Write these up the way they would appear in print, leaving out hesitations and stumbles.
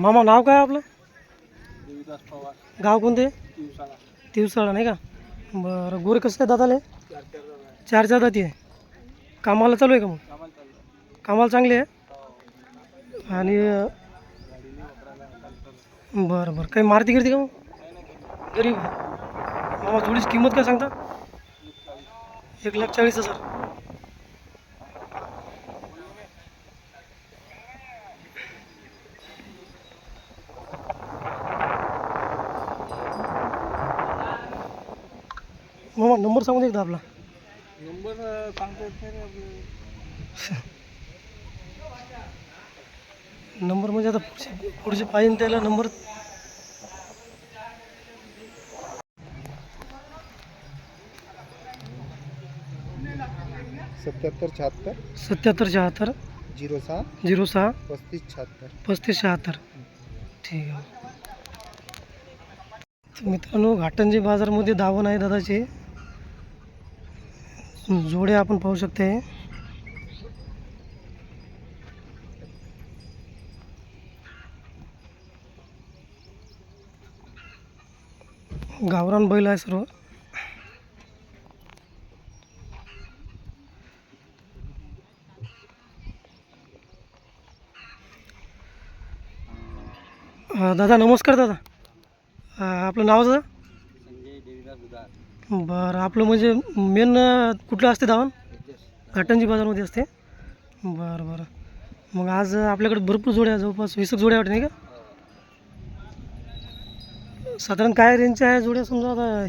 मामा नाव काय आपलं? देवीदास पवार, गाव कोणते? दिवसाला तिवसाळा नाही का? बरं. गोरे कसं काय दादाले? 4 चार चार दाती आहे. कामाला चालू आहे का मग? कामाला चाललं. कामाला चांगली आहे. आणि गाडीने वापरायला चालतं. बरं बरं. काही मारती गिरती का मग? काही नाही केलं. गरीब मामा. जोडीची किंमत काय सांगता? 1,40,000. मामा नंबर सांगून एकदा आपला. नंबर सांगता येत नाही रे आपल्याला. नंबर म्हणजे आता पुढचे पाहिजे त्याला नंबर. 77 77 76 06 06 35 76. 3576. ठीक आहे. तर मित्रांनो, घाटंजी बाजारमध्ये दावण आहे दादाची. जोडे आपण पाहू शकते. गावरान बैल आहे सर्व. दादा नमस्कार दादा. आपलं नाव दादा? संजय देवीदास उदार. बरं. आपलं म्हणजे मेन कुठलं असते दावण? घाटंजी बाजारमध्ये असते. बरं बरं. मग आज आपल्याकडे भरपूर जोड्या, जवळपास 20 जोड्या वाटते नाही का? साधारण काय रेंजच्या आहे जोड्या? समजा आता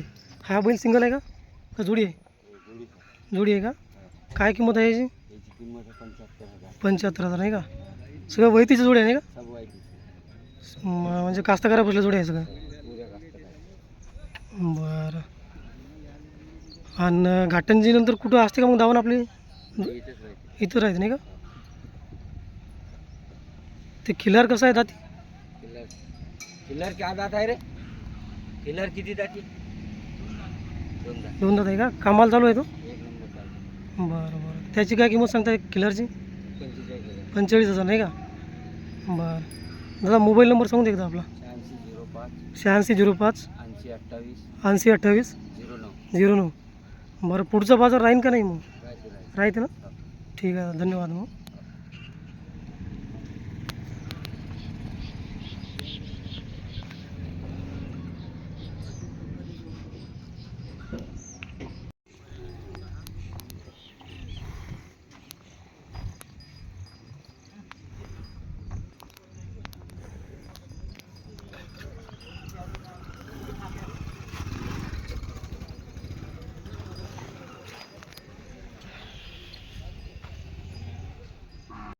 हा बैल सिंगल आहे का जोडी आहे? जोडी आहे का? काय किंमत आहे याची? याची किंमत 75,000. 75,000 नाही का? सगळं वैतीच्या जोड्या आहे नाही का? सब वाईट. म्हणजे कास्तकारा बसल्या जोड्या आहे सगळं. उद्या कास्त काय. बरं. आणि घाटंजी नंतर कुठं असते का मग दावण आपली? इथंच राहते. इथं राहते नाही का? ते खिलार कसं आहे दाती? किल्लर किल्लर क्या दात आहे रे? किल्लर किती दाती? 2 दात. 2 दात आहे का? कामाला चालू आहे तो? 1 नंबर चालतो. बरं बरं. त्याची काय किंमत सांगताय खिलारची? 45,000. 45,000 नाही का? बरं. दादा मोबाईल नंबर सांगून दे एकदा आपला. 8605 8605 8028 8028 09. 09. बरं. पुढचा बाजार राहीन का नाही मग? काय ते राहील. राहते ना? ठीक आहे. धन्यवाद मग.